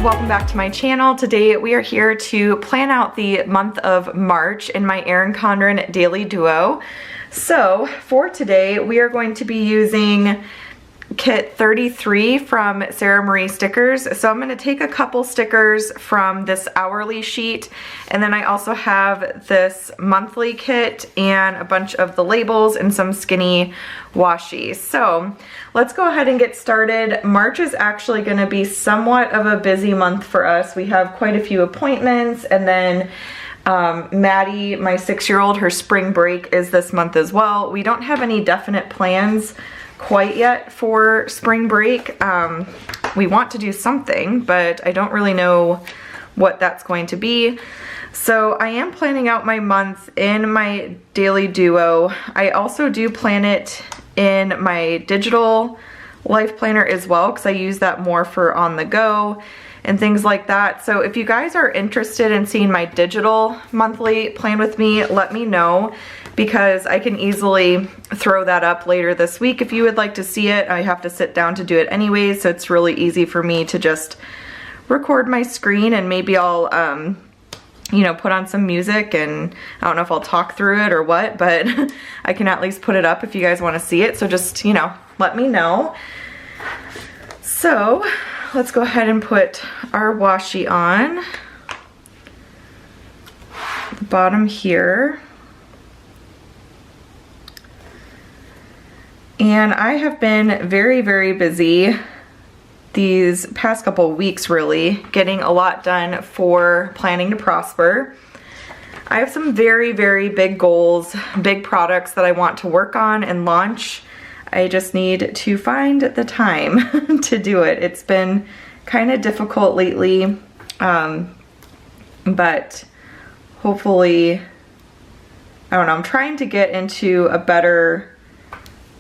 welcome back to my channel. Today we are here to plan out the month of March in my Erin Condren Daily Duo. So for today we are going to be using kit 33 from Sara Marie Stickers. So I'm going to take a couple stickers from this hourly sheet, and then I also have this monthly kit and a bunch of the labels and some skinny washi. So let's go ahead and get started. March is actually going to be somewhat of a busy month for us. We have quite a few appointments, and then Maddie, my 6-year-old, her spring break is this month as well. We don't have any definite plans quite yet for spring break. We want to do something, but I don't really know what that's going to be. So I am planning out my month in my Daily Duo. I also do plan it in my digital life planner as well, because I use that more for on the go and things like that. So if you guys are interested in seeing my digital monthly plan with me, let me know, because I can easily throw that up later this week if you would like to see it. I have to sit down to do it anyways, so it's really easy for me to just record my screen, and maybe I'll you know, put on some music, and I don't know if I'll talk through it or what, but I can at least put it up if you guys want to see it. So just, you know, let me know. So let's go ahead and put our washi on the bottom here. And I have been very, very busy these past couple weeks, really, getting a lot done for Planning to Prosper. I have some very, very big goals, big products that I want to work on and launch. I just need to find the time to do it. It's been kind of difficult lately, but hopefully, I don't know, I'm trying to get into a better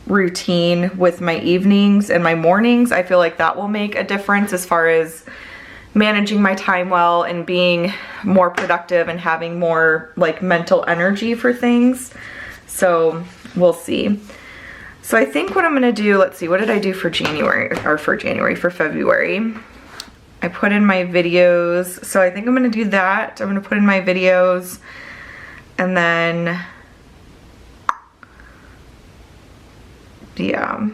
routine with my evenings and my mornings. I feel like that will make a difference as far as managing my time well and being more productive and having more like mental energy for things. So we'll see. So I think what I'm gonna do, let's see, what did I do for January, or for February? I put in my videos. So I think I'm gonna do that. I'm gonna put in my videos, and then yeah,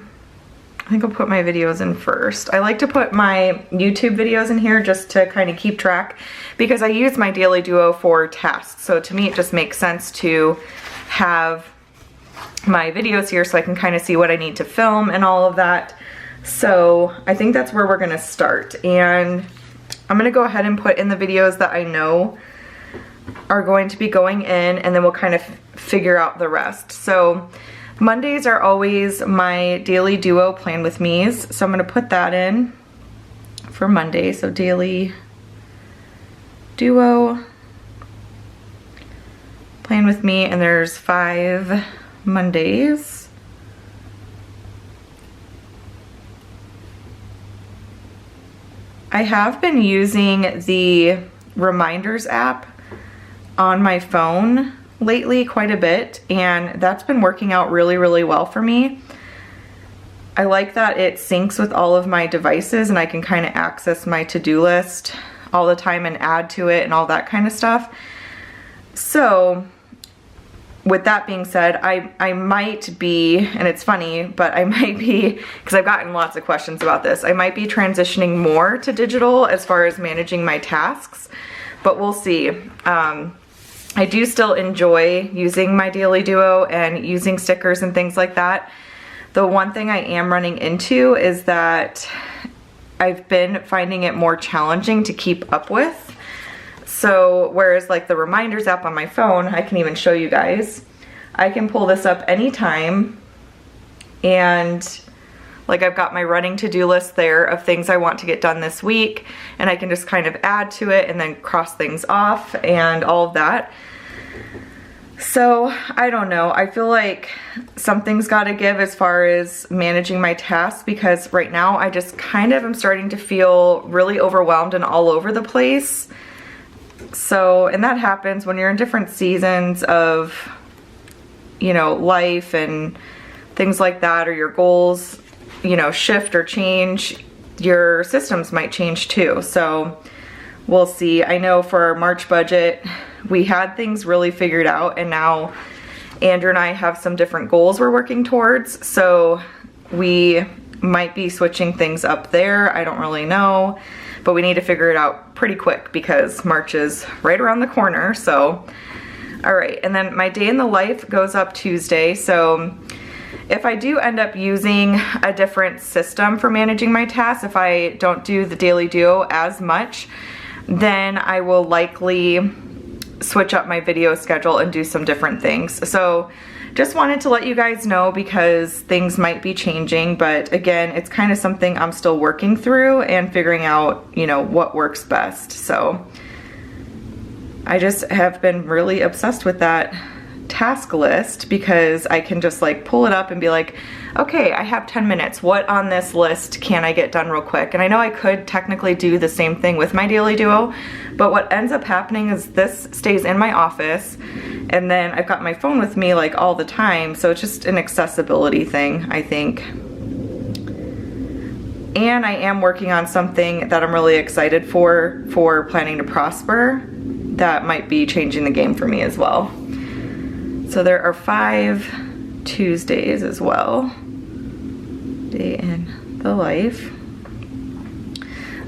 I think I'll put my videos in first. I like to put my YouTube videos in here just to kind of keep track, because I use my Daily Duo for tasks. So to me, it just makes sense to have my videos here so I can kind of see what I need to film and all of that. So I think that's where we're gonna start. And I'm gonna go ahead and put in the videos that I know are going to be going in, and then we'll kind of figure out the rest. So Mondays are always my Daily Duo Plan with Me's, so I'm going to put that in for Monday. So Daily Duo Plan with Me, and there's 5 Mondays. I have been using the Reminders app on my phone lately quite a bit, and that's been working out really, really well for me. I like that it syncs with all of my devices, and I can kind of access my to-do list all the time and add to it and all that kind of stuff. So with that being said, I might be, and it's funny, but I might be, because I've gotten lots of questions about this, I might be transitioning more to digital as far as managing my tasks, but we'll see. I do still enjoy using my Daily Duo and using stickers and things like that. The one thing I am running into is that I've been finding it more challenging to keep up with. So whereas like the Reminders app on my phone, I can even show you guys, I can pull this up anytime, and like I've got my running to-do list there of things I want to get done this week, and I can just kind of add to it and then cross things off and all of that. So I don't know, I feel like something's got to give as far as managing my tasks, because right now I just kind of am starting to feel really overwhelmed and all over the place. So, and that happens when you're in different seasons of, you know, life and things like that, or your goals, you know, shift or change. your systems might change too. So we'll see. I know for our March budget, we had things really figured out, and now Andrew and I have some different goals we're working towards. So we might be switching things up there. I don't really know, but we need to figure it out pretty quick because March is right around the corner. So, all right. And then my day in the life goes up Tuesday. So if I do end up using a different system for managing my tasks, if I don't do the Daily Duo as much, then I will likely switch up my video schedule and do some different things. So just wanted to let you guys know because things might be changing, but again, it's kind of something I'm still working through and figuring out, you know, what works best. So I just have been really obsessed with that task list because I can just like pull it up and be like, okay, I have 10 minutes. What on this list can I get done real quick? And I know I could technically do the same thing with my Daily Duo, but what ends up happening is this stays in my office and then I've got my phone with me like all the time. So it's just an accessibility thing, I think. And I am working on something that I'm really excited for Planning to Prosper. That might be changing the game for me as well. So there are 5 Tuesdays as well. Day in the life.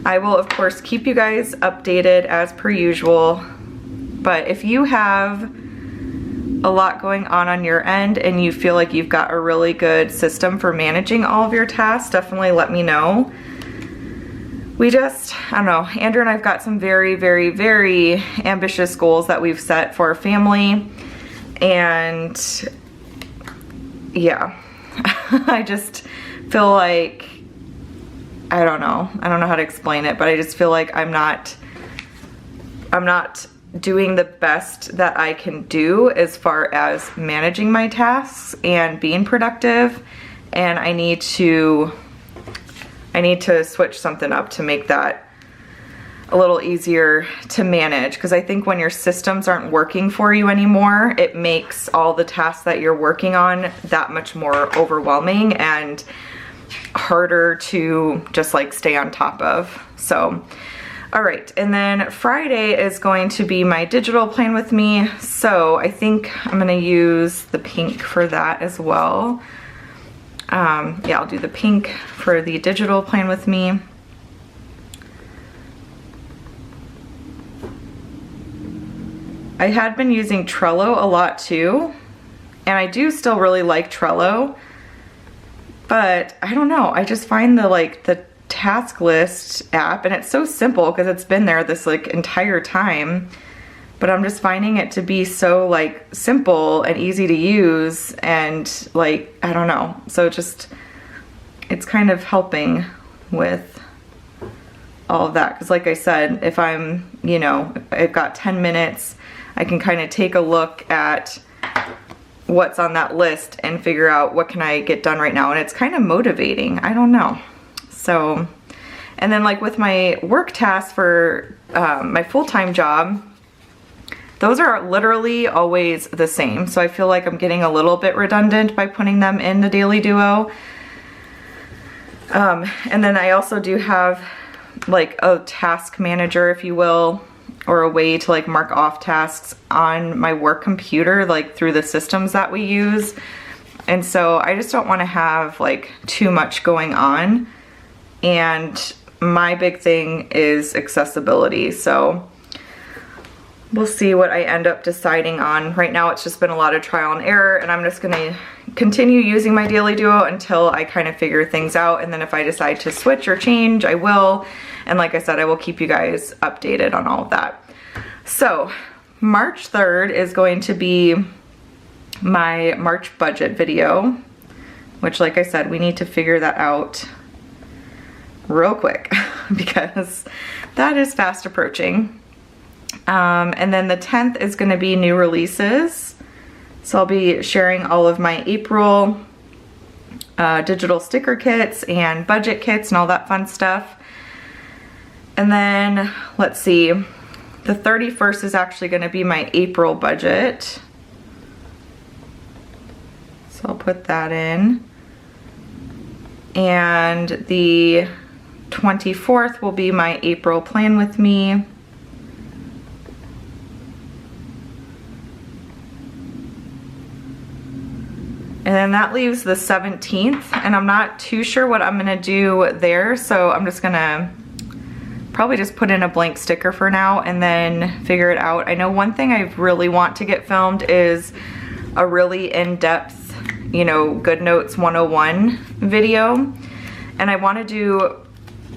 I will of course keep you guys updated as per usual, but if you have a lot going on your end and you feel like you've got a really good system for managing all of your tasks, definitely let me know. We just, I don't know, Andrew and I've got some very, very, very ambitious goals that we've set for our family. And yeah, I just feel like, I don't know how to explain it, but I just feel like I'm not doing the best that I can do as far as managing my tasks and being productive. And I need to switch something up to make that a little easier to manage, because I think when your systems aren't working for you anymore, it makes all the tasks that you're working on that much more overwhelming and harder to just like stay on top of. So, all right, and then Friday is going to be my digital plan with me. So I think I'm gonna use the pink for that as well. Yeah, I'll do the pink for the digital plan with me. I had been using Trello a lot too, and I do still really like Trello, but I don't know, I just find the task list app, and it's so simple because it's been there this like entire time, but I'm just finding it to be so like simple and easy to use, and like, I don't know, so it's kind of helping with all of that, because like I said, if I'm, you know, I've got 10 minutes, I can kind of take a look at what's on that list and figure out what can I get done right now, and it's kind of motivating, I don't know. So, and then like with my work tasks for my full-time job, those are literally always the same, so I feel like I'm getting a little bit redundant by putting them in the Daily Duo. And then I also do have like a task manager, if you will, or a way to like mark off tasks on my work computer, like through the systems that we use. And so I just don't want to have like too much going on. And my big thing is accessibility. So we'll see what I end up deciding on. Right now it's just been a lot of trial and error, and I'm just gonna continue using my Daily Duo until I kind of figure things out. And then if I decide to switch or change, I will. And like I said, I will keep you guys updated on all of that. So March 3rd is going to be my March budget video, which like I said, we need to figure that out real quick because that is fast approaching. And then the 10th is going to be new releases. So I'll be sharing all of my April digital sticker kits and budget kits and all that fun stuff. And then, let's see, the 31st is actually going to be my April budget. So I'll put that in. And the 24th will be my April plan with me. And then that leaves the 17th, and I'm not too sure what I'm gonna do there, so I'm just gonna probably just put in a blank sticker for now and then figure it out. I know one thing I really want to get filmed is a really in-depth, you know, Good Notes 101 video. And I want to do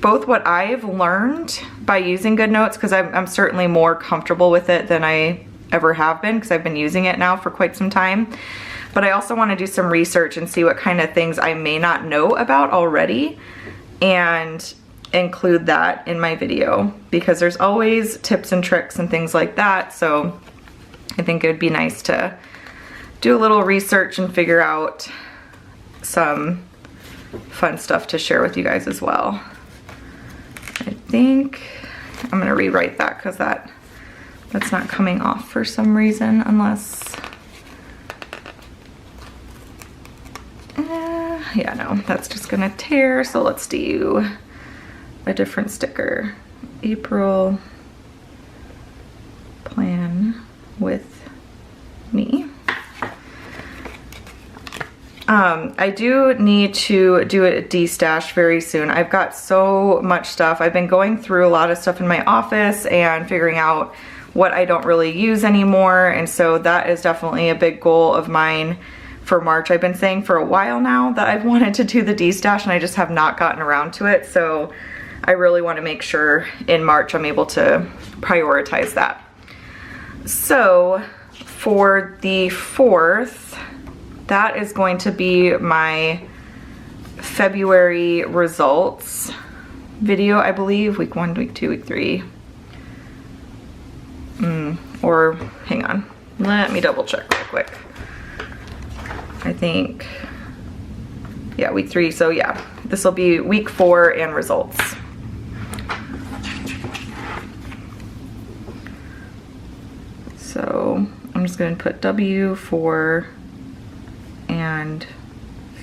both what I've learned by using Good Notes, because I'm certainly more comfortable with it than I ever have been, because I've been using it now for quite some time. But I also want to do some research and see what kind of things I may not know about already and include that in my video, because there's always tips and tricks and things like that. So I think it would be nice to do a little research and figure out some fun stuff to share with you guys as well. I think I'm gonna rewrite that because that's not coming off for some reason, unless yeah, no, that's just gonna tear. So let's do a different sticker. April plan with me. I do need to do a de-stash very soon. I've got so much stuff. I've been going through a lot of stuff in my office and figuring out what I don't really use anymore, and so that is definitely a big goal of mine for March. I've been saying for a while now that I've wanted to do the de-stash, and I just have not gotten around to it, so I really want to make sure in March I'm able to prioritize that. So for the 4th, that is going to be my February results video, I believe. Week 1, week 2, week 3. Or hang on, let me double check real quick. I think, yeah, week 3. So yeah, this will be week 4 and results. So I'm just going to put W for and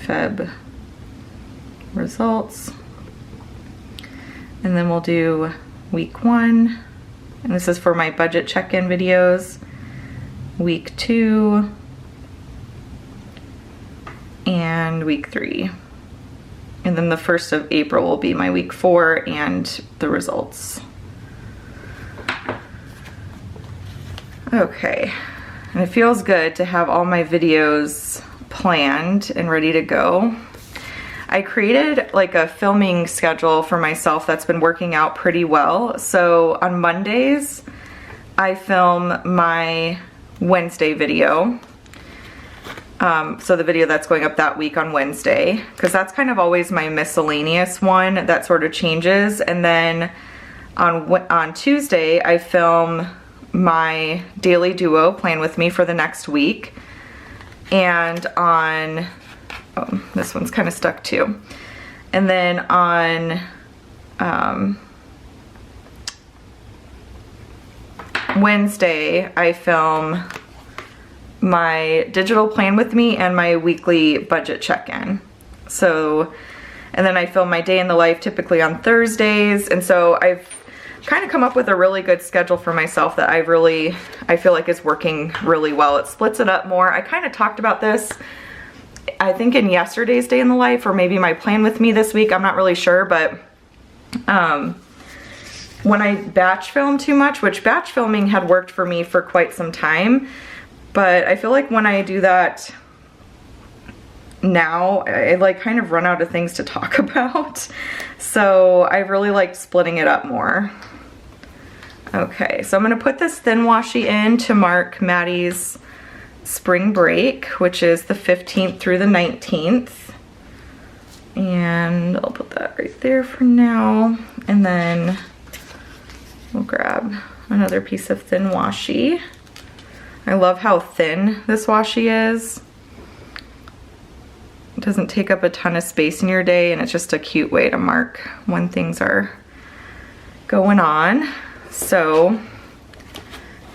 Feb results. And then we'll do week 1. And this is for my budget check-in videos. Week 2. And week 3. And then the 1st of April will be my week 4 and the results. Okay, and it feels good to have all my videos planned and ready to go. I created like a filming schedule for myself that's been working out pretty well. So on Mondays, I film my Wednesday video. So the video that's going up that week on Wednesday, because that's kind of always my miscellaneous one that sort of changes. And then on Tuesday, I film my daily duo plan with me for the next week. And on, oh, this one's kind of stuck too. And then on Wednesday, I film my digital plan with me and my weekly budget check-in. So, and then I film my day in the life typically on Thursdays. And so I've kind of come up with a really good schedule for myself that I feel like is working really well. It splits it up more. I kind of talked about this, I think in yesterday's day in the life, or maybe my plan with me this week, I'm not really sure, but when I batch film too much, which batch filming had worked for me for quite some time, but I feel like when I do that now, I like kind of run out of things to talk about. So I really like splitting it up more. Okay, so I'm gonna put this thin washi in to mark Maddie's spring break, which is the 15th through the 19th. And I'll put that right there for now. And then we'll grab another piece of thin washi. I love how thin this washi is. It doesn't take up a ton of space in your day, and it's just a cute way to mark when things are going on. So,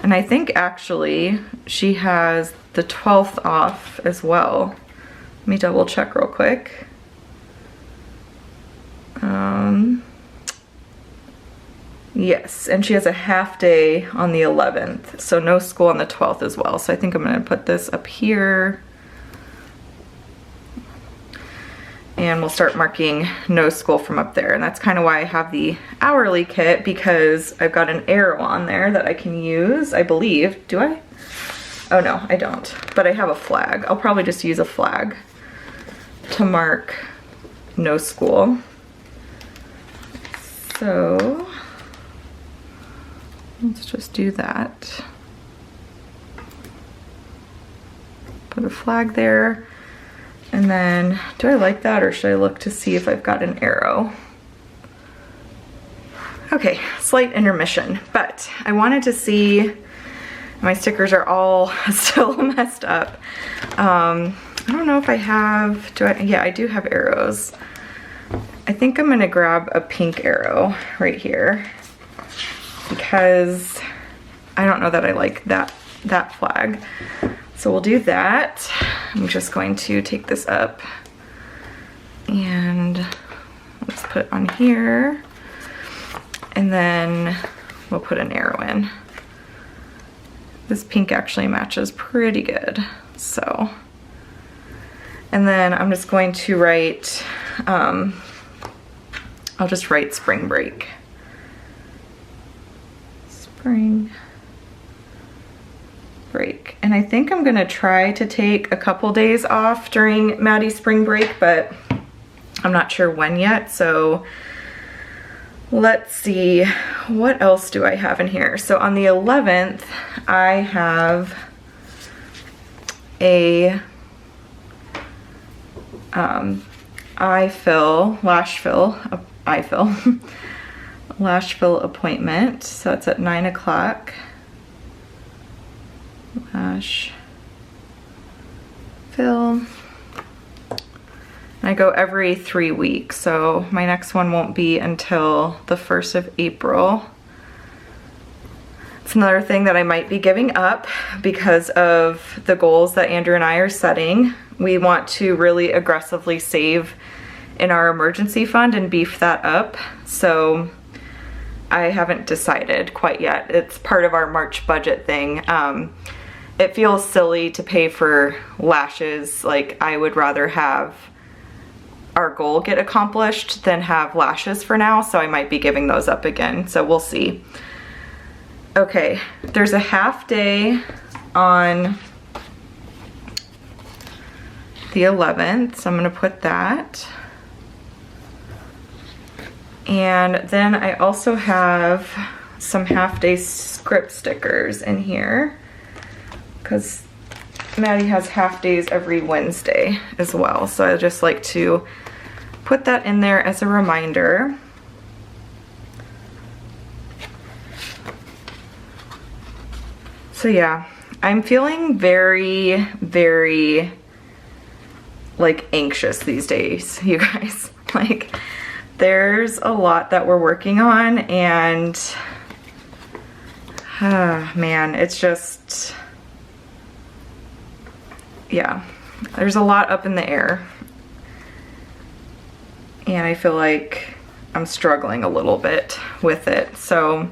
and I think actually she has the 12th off as well. Let me double check real quick. Yes, and she has a half day on the 11th, so no school on the 12th as well. So I think I'm gonna put this up here. And we'll start marking no school from up there. And that's kind of why I have the hourly kit, because I've got an arrow on there that I can use, I believe. Do I? Oh no, I don't. But I have a flag. I'll probably just use a flag to mark no school. So let's just do that. Put a flag there. And then, do I like that, or should I look to see if I've got an arrow? Okay, slight intermission, but I wanted to see, my stickers are all still messed up. I don't know if I have, yeah, I do have arrows. I think I'm gonna grab a pink arrow right here because I don't know that I like that flag. So we'll do that. I'm just going to take this up and let's put it on here. And then we'll put an arrow in. This pink actually matches pretty good, so. And then I'm just going to write, I'll just write spring break. Spring break. And I think I'm gonna try to take a couple days off during Maddie's spring break, but I'm not sure when yet, so let's see, what else do I have in here? So on the 11th, I have a lash fill appointment. So it's at 9 o'clock. Lash fill. I go every 3 weeks, so my next one won't be until the 1st of April. It's another thing that I might be giving up because of the goals that Andrew and I are setting. We want to really aggressively save in our emergency fund and beef that up. So I haven't decided quite yet. It's part of our March budget thing. It feels silly to pay for lashes. Like, I would rather have our goal get accomplished than have lashes for now, so I might be giving those up again, so we'll see. Okay, there's a half day on the 11th, so I'm gonna put that. And then I also have some half day script stickers in here because Maddie has half days every Wednesday as well. So I just like to put that in there as a reminder. So yeah, I'm feeling very, very like anxious these days, you guys. Like, there's a lot that we're working on, and man, it's just, yeah, there's a lot up in the air, and I feel like I'm struggling a little bit with it. So,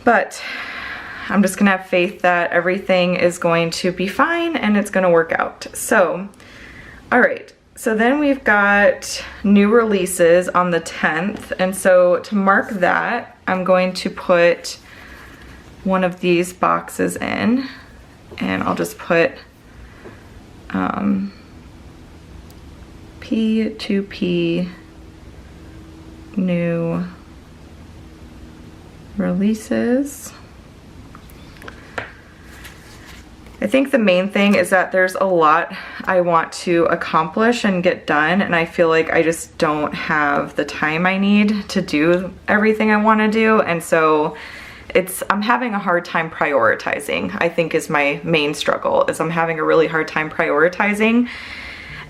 but I'm just gonna have faith that everything is going to be fine and it's gonna work out. So, all right. So then we've got new releases on the 10th. And so to mark that, I'm going to put one of these boxes in, and I'll just put P2P new releases. I think the main thing is that there's a lot I want to accomplish and get done, and I feel like I just don't have the time I need to do everything I want to do, and so I'm having a hard time prioritizing, I think, is my main struggle, is I'm having a really hard time prioritizing.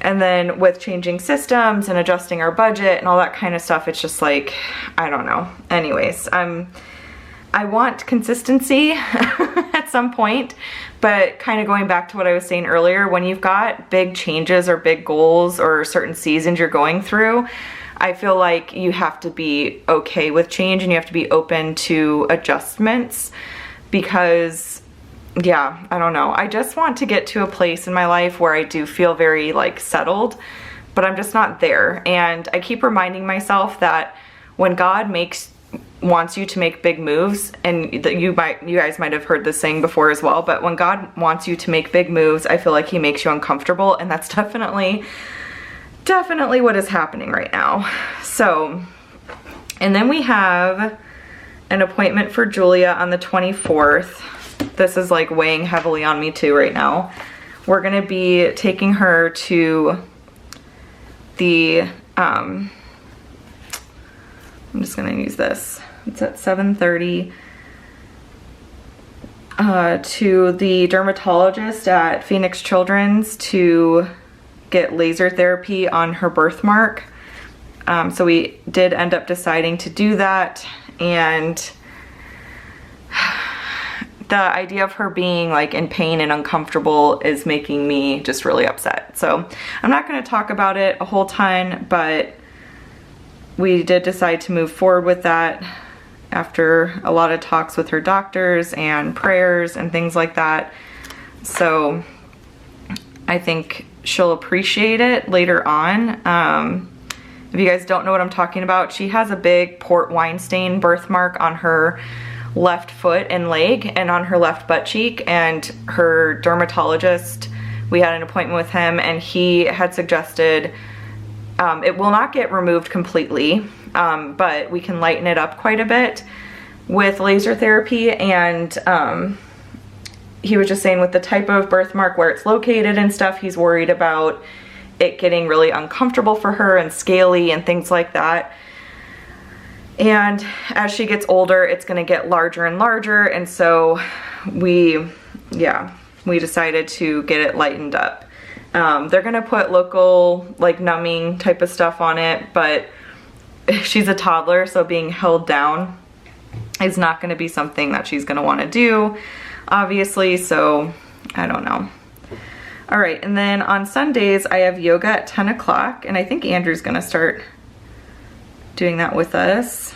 And then with changing systems and adjusting our budget and all that kind of stuff, it's just like, I don't know. Anyways, I want consistency at some point, but kind of going back to what I was saying earlier, when you've got big changes or big goals or certain seasons you're going through, I feel like you have to be okay with change and you have to be open to adjustments because, yeah, I don't know. I just want to get to a place in my life where I do feel very like settled, but I'm just not there. And I keep reminding myself that when God wants you to make big moves, and you guys might have heard this saying before as well, but when God wants you to make big moves, I feel like he makes you uncomfortable, and that's definitely what is happening right now. So, and then we have an appointment for Julia on the 24th. This is like weighing heavily on me too right now. We're gonna be taking her to the, I'm just gonna use this. It's at 7:30 to the dermatologist at Phoenix Children's to get laser therapy on her birthmark. So we did end up deciding to do that, and the idea of her being like in pain and uncomfortable is making me just really upset. So I'm not going to talk about it a whole ton, but we did decide to move forward with that after a lot of talks with her doctors and prayers and things like that. So I think she'll appreciate it later on. If you guys don't know what I'm talking about, she has a big port wine stain birthmark on her left foot and leg and on her left butt cheek, and her dermatologist, we had an appointment with him, and he had suggested it will not get removed completely, but we can lighten it up quite a bit with laser therapy. And he was just saying with the type of birthmark where it's located and stuff, he's worried about it getting really uncomfortable for her and scaly and things like that. And as she gets older, it's gonna get larger and larger, and so we decided to get it lightened up. They're gonna put local like numbing type of stuff on it, but she's a toddler, so being held down is not gonna be something that she's gonna wanna do, obviously, so I don't know. All right, and then on Sundays, I have yoga at 10 o'clock, and I think Andrew's gonna start doing that with us.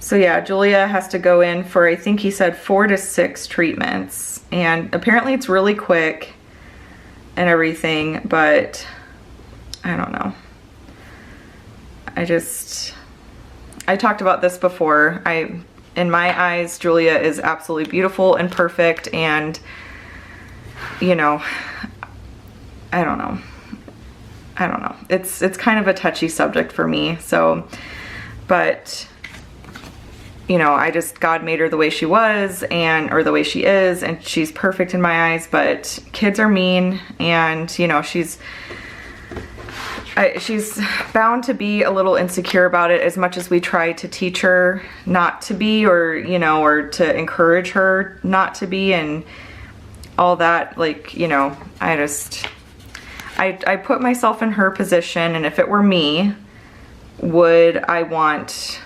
So yeah, Julia has to go in for, I think he said 4 to 6 treatments, and apparently it's really quick and everything, but I don't know. I talked about this before. In my eyes, Julia is absolutely beautiful and perfect, and you know, I don't know. It's kind of a touchy subject for me, so, but you know, God made her the way she was, or the way she is, and she's perfect in my eyes, but kids are mean, and you know, she's bound to be a little insecure about it, as much as we try to teach her not to be, or you know, or to encourage her not to be, and all that. Like, you know, I put myself in her position, and if it were me, would I want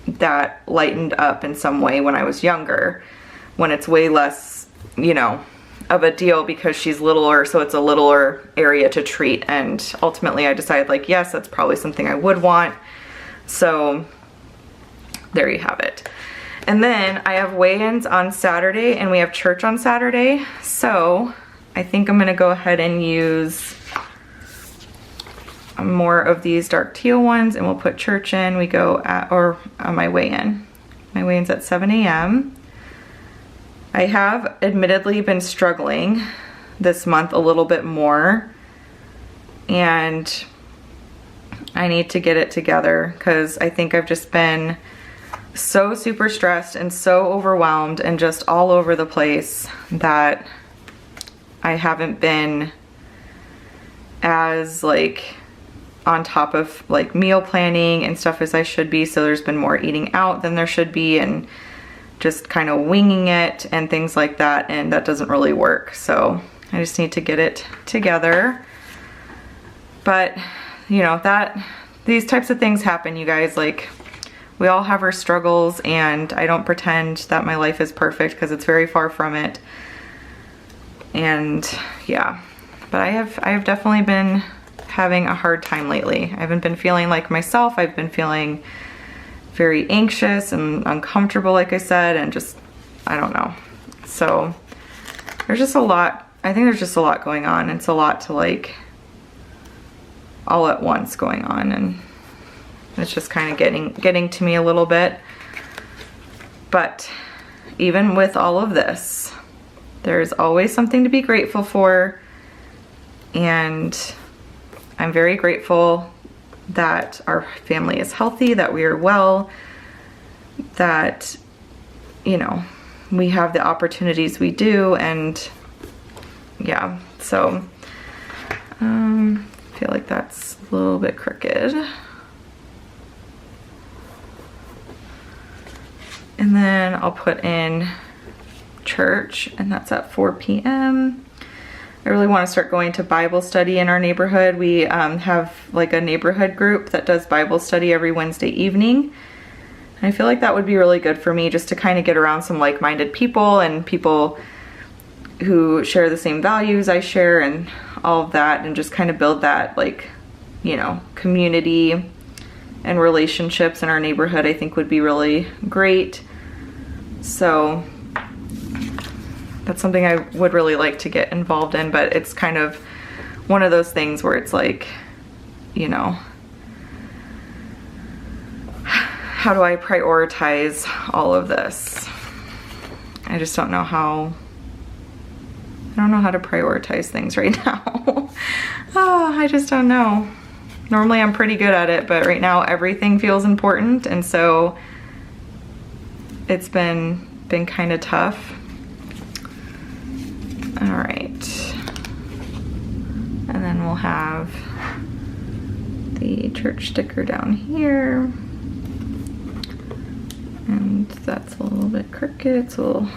that lightened up in some way when I was younger, when it's way less, you know, of a deal because she's littler, so it's a littler area to treat. And ultimately I decided, like, yes, that's probably something I would want. So there you have it. And then I have weigh-ins on Saturday, and we have church on Saturday, so I think I'm gonna go ahead and use more of these dark teal ones, and we'll put church in. We go at, or on my weigh-in. My weigh-in's at 7 a.m. I have admittedly been struggling this month a little bit more, and I need to get it together because I think I've just been so super stressed and so overwhelmed and just all over the place that I haven't been as like on top of like meal planning and stuff as I should be. So there's been more eating out than there should be, and just kind of winging it and things like that, and that doesn't really work. So I just need to get it together. But you know, these types of things happen, you guys. Like, we all have our struggles, and I don't pretend that my life is perfect because it's very far from it. And yeah, but I have definitely been having a hard time lately. I haven't been feeling like myself. I've been feeling very anxious and uncomfortable, like I said, and just, I don't know. So there's just a lot, I think there's just a lot going on. It's a lot to like all at once going on, and it's just kind of getting to me a little bit. But even with all of this, there's always something to be grateful for, and I'm very grateful that our family is healthy, that we are well, that, you know, we have the opportunities we do, and yeah, so I feel like that's a little bit crooked. And then I'll put in church, and that's at 4 p.m. I really want to start going to Bible study in our neighborhood. We have like a neighborhood group that does Bible study every Wednesday evening. And I feel like that would be really good for me, just to kind of get around some like-minded people and people who share the same values I share and all of that, and just kind of build that, like, you know, community and relationships in our neighborhood. I think would be really great. So that's something I would really like to get involved in, but it's kind of one of those things where it's like, you know, how do I prioritize all of this? I just don't know how, I don't know how to prioritize things right now. Oh, I just don't know. Normally I'm pretty good at it, but right now everything feels important, and so it's been kind of tough. All right, and then we'll have the church sticker down here, and that's a little bit crooked, so we'll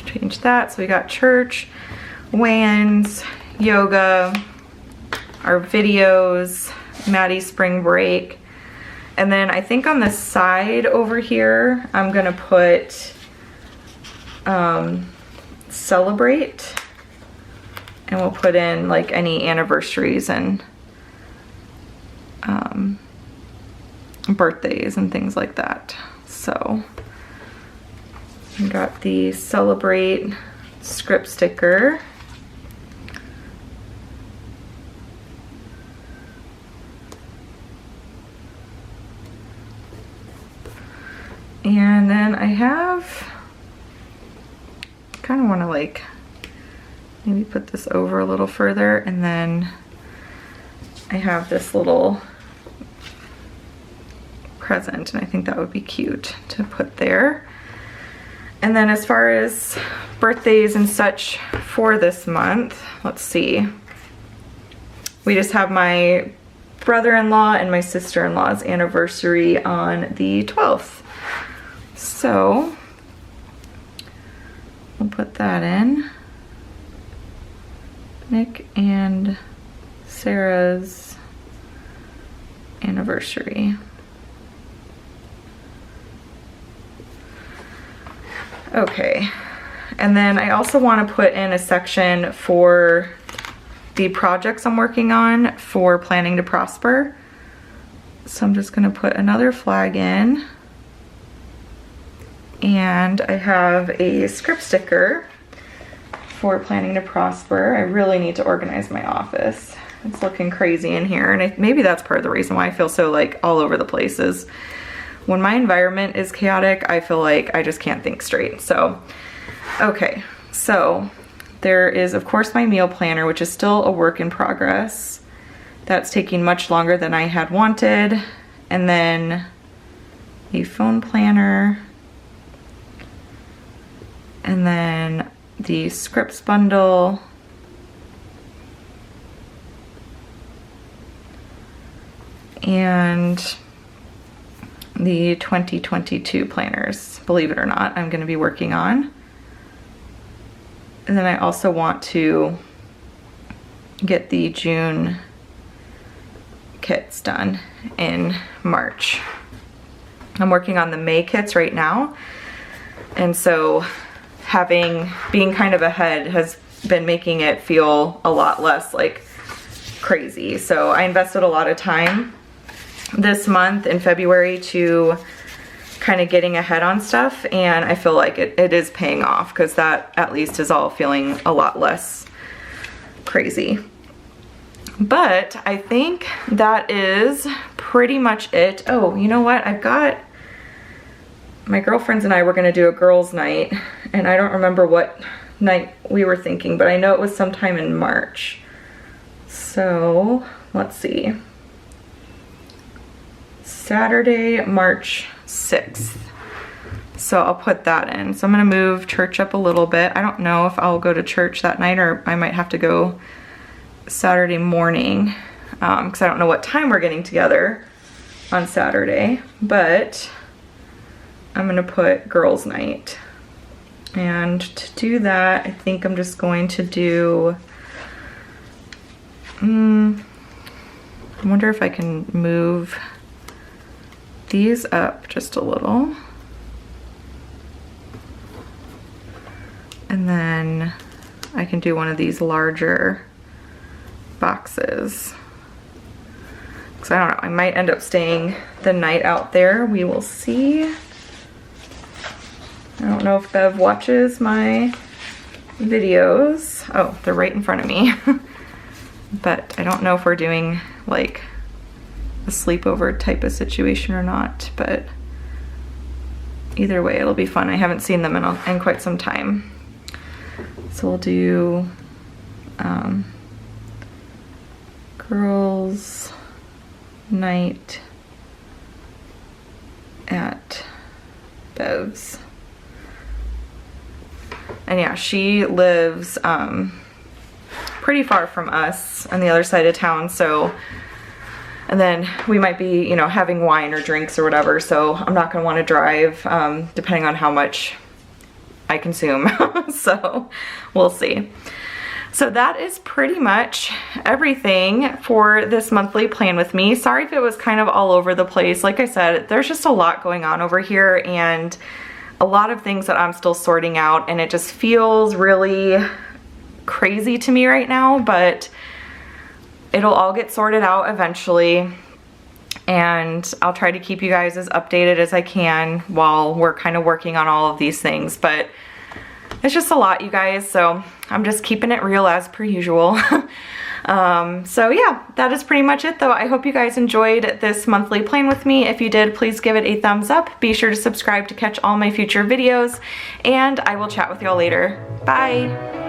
change that. So we got church, weigh-ins, yoga, our videos, Maddie's spring break, and then I think on the side over here I'm gonna put celebrate, and we'll put in like any anniversaries and birthdays and things like that. So we got the celebrate script sticker. And then I have, kind of want to like maybe put this over a little further, and then I have this little present, and I think that would be cute to put there. And then as far as birthdays and such for this month, let's see. We just have my brother-in-law and my sister-in-law's anniversary on the 12th. So we'll put that in. Nick and Sarah's anniversary. Okay, and then I also want to put in a section for the projects I'm working on for Planning to Prosper. So I'm just going to put another flag in. And I have a script sticker for Planning to Prosper. I really need to organize my office. It's looking crazy in here, and maybe that's part of the reason why I feel so like all over the place. Is when my environment is chaotic, I feel like I just can't think straight. So, okay, so there is of course my meal planner, which is still a work in progress. That's taking much longer than I had wanted. And then a phone planner, and then the scripts bundle, and the 2022 planners, believe it or not, I'm going to be working on. And then I also want to get the June kits done in March. I'm working on the May kits right now, and so being kind of ahead has been making it feel a lot less like crazy. So I invested a lot of time this month in February to kind of getting ahead on stuff, and I feel like it is paying off, because that at least is all feeling a lot less crazy. But I think that is pretty much it. Oh, you know what? I've got, my girlfriends and I were gonna do a girls' night, and I don't remember what night we were thinking, but I know it was sometime in March. So let's see. Saturday, March 6th. So I'll put that in. So I'm gonna move church up a little bit. I don't know if I'll go to church that night, or I might have to go Saturday morning, because I don't know what time we're getting together on Saturday, but I'm gonna put girls' night. And to do that, I think I'm just going to do, I wonder if I can move these up just a little. And then I can do one of these larger boxes. Because I don't know, I might end up staying the night out there. We will see. I don't know if Bev watches my videos. Oh, they're right in front of me. But I don't know if we're doing like a sleepover type of situation or not, but either way it'll be fun. I haven't seen them in quite some time. So we'll do girls' night at Bev's. And yeah, she lives pretty far from us on the other side of town, so, and then we might be, you know, having wine or drinks or whatever, so I'm not gonna wanna drive, depending on how much I consume. So we'll see. So that is pretty much everything for this monthly plan with me. Sorry if it was kind of all over the place. Like I said, there's just a lot going on over here, and a lot of things that I'm still sorting out, and it just feels really crazy to me right now, but it'll all get sorted out eventually, and I'll try to keep you guys as updated as I can while we're kind of working on all of these things. But it's just a lot, you guys, so I'm just keeping it real as per usual. So yeah, that is pretty much it though. I hope you guys enjoyed this monthly plan with me. If you did, please give it a thumbs up. Be sure to subscribe to catch all my future videos, and I will chat with y'all later. Bye!